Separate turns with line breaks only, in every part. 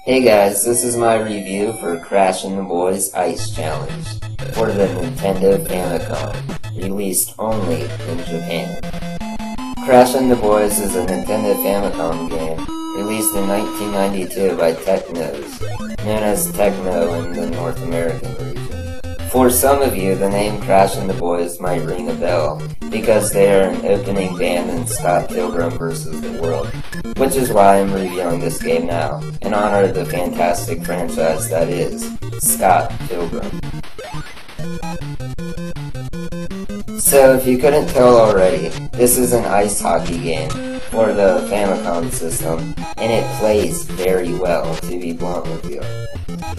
Hey guys, this is my review for Crash and the Boys Ice Challenge for the Nintendo Famicom, released only in Japan. Crash and the Boys is a Nintendo Famicom game released in 1992 by Technos, known as Techno in the North American region. For some of you, the name Crash and the Boys might ring a bell, because they are an opening band in Scott Pilgrim vs. the World, which is why I'm reviewing this game now, in honor of the fantastic franchise that is Scott Pilgrim. So if you couldn't tell already, this is an ice hockey game for the Famicom system, and it plays very well, to be blunt with you.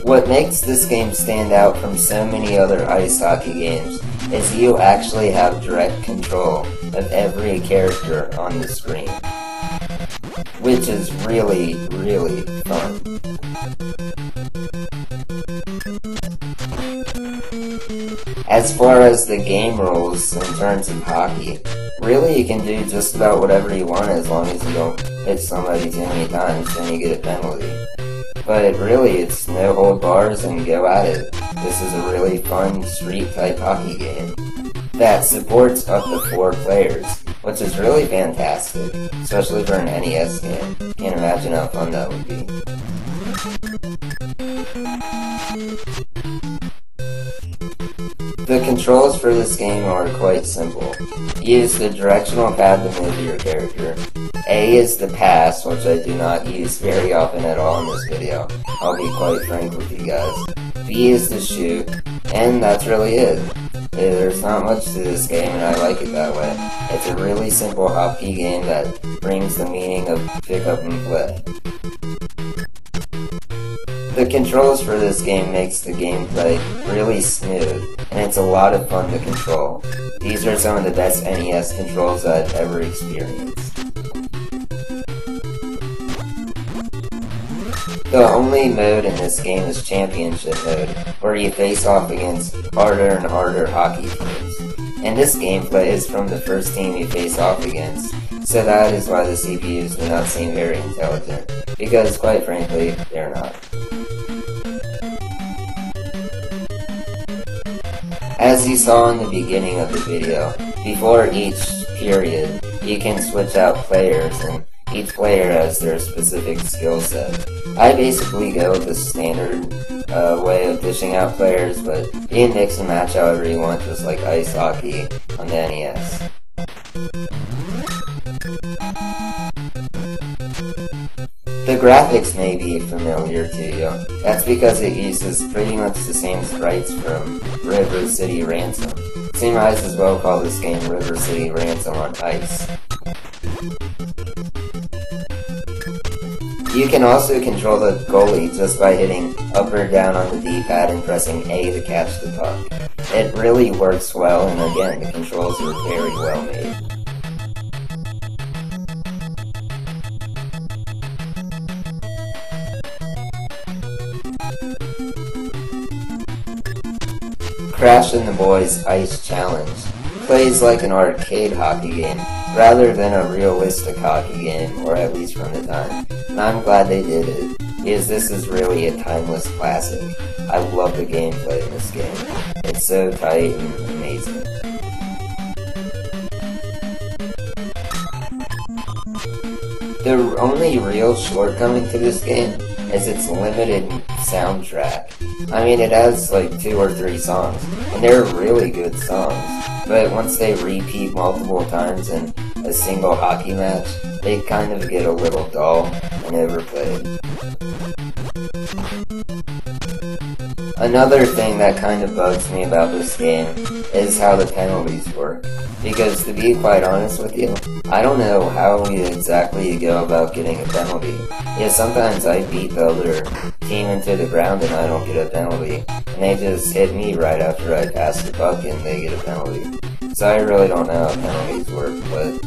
What makes this game stand out from so many other ice hockey games is you actually have direct control of every character on the screen, which is really, really fun. As far as the game rules in terms of hockey, really you can do just about whatever you want as long as you don't hit somebody too many times, then you get a penalty. But really, it's no hold bars and go at it. This is a really fun street type hockey game that supports up to 4 players, which is really fantastic, especially for an NES game. Can't imagine how fun that would be. The controls for this game are quite simple. Use the directional pad to move your character. A is the pass, which I do not use very often at all in this video. I'll be quite frank with you guys. B is the shoot, and that's really it. There's not much to this game, and I like it that way. It's a really simple hockey game that brings the meaning of pick up and play. The controls for this game makes the gameplay really smooth, and it's a lot of fun to control. These are some of the best NES controls I've ever experienced. The only mode in this game is Championship mode, where you face off against harder and harder hockey teams. And this gameplay is from the first team you face off against, so that is why the CPUs do not seem very intelligent, because quite frankly, they're not. As you saw in the beginning of the video, before each period, you can switch out players, and each player has their specific skill set. I basically go with the standard way of dishing out players, but you can mix and match however you want, just like ice hockey on the NES. The graphics may be familiar to you. That's because it uses pretty much the same sprites from River City Ransom. So you might as well call this game River City Ransom on ice. You can also control the goalie just by hitting up or down on the D-pad and pressing A to catch the puck. It really works well, and again, the controls are very well made. Crash and the Boys Ice Challenge plays like an arcade hockey game rather than a realistic hockey game, or at least from the time. And I'm glad they did it, because this is really a timeless classic. I love the gameplay in this game. It's so tight and amazing. The only real shortcoming to this game is its limited soundtrack. I mean, it has like 2 or 3 songs, and they're really good songs, but once they repeat multiple times in a single hockey match, they kind of get a little dull and overplayed. Another thing that kind of bugs me about this game is how the penalties work, because to be quite honest with you, I don't know how exactly you go about getting a penalty. Yeah, sometimes I beat the other team into the ground and I don't get a penalty, and they just hit me right after I pass the puck and they get a penalty. So I really don't know how penalties work, but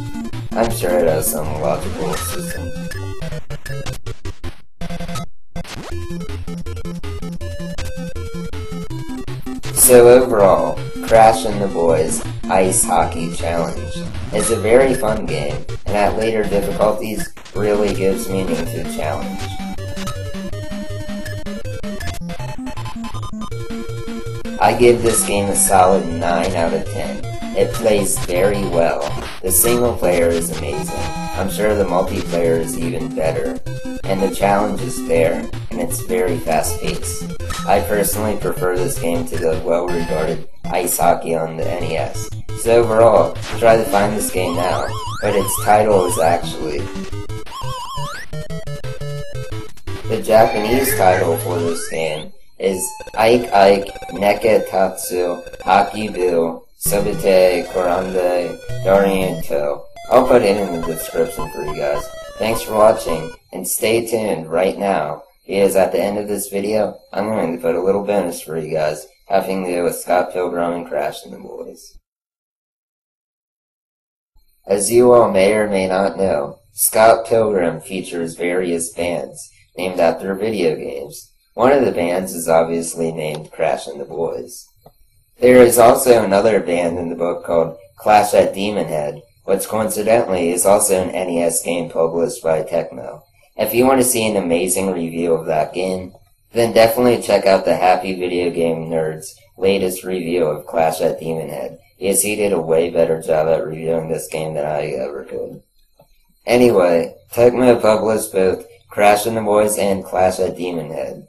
I'm sure it has some logical system. So overall, Crash and the Boys Ice Hockey Challenge is a very fun game, and at later difficulties really gives meaning to the challenge. I give this game a solid 9 out of 10. It plays very well. The single player is amazing. I'm sure the multiplayer is even better. And the challenge is fair, and it's very fast-paced. I personally prefer this game to the well-regarded ice hockey on the NES. So overall, try to find this game now, but its title is actually... The Japanese title for this game is Ike Ike Neketatsu Hakibu Subite Korande Dariento. I'll put it in the description for you guys. Thanks for watching, and stay tuned right now, because at the end of this video, I'm going to put a little bonus for you guys, having to do with Scott Pilgrim and Crash and the Boys. As you all may or may not know, Scott Pilgrim features various bands named after video games. One of the bands is obviously named Crash and the Boys. There is also another band in the book called Clash at Demon Head, which coincidentally is also an NES game published by Tecmo. If you want to see an amazing review of that game, then definitely check out the Happy Video Game Nerd's latest review of Clash at Demon Head, because he did a way better job at reviewing this game than I ever could. Anyway, Tecmo published both Crash and the Boys and Clash at Demon Head.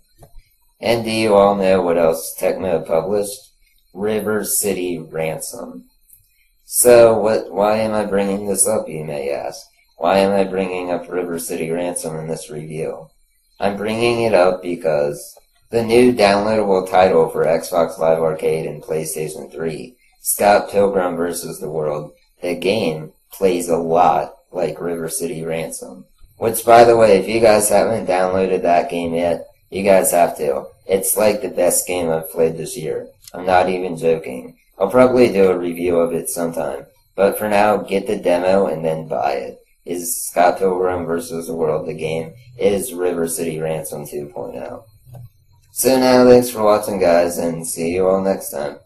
And do you all know what else Tecmo published? River City Ransom. So, why am I bringing this up, you may ask? Why am I bringing up River City Ransom in this review? I'm bringing it up because the new downloadable title for Xbox Live Arcade and PlayStation 3, Scott Pilgrim vs. the World, the game plays a lot like River City Ransom. Which, by the way, if you guys haven't downloaded that game yet, you guys have to. It's like the best game I've played this year. I'm not even joking. I'll probably do a review of it sometime. But for now, get the demo and then buy it. Is Scott Pilgrim vs. the World the game? Is River City Ransom 2.0. So now, thanks for watching, guys, and see you all next time.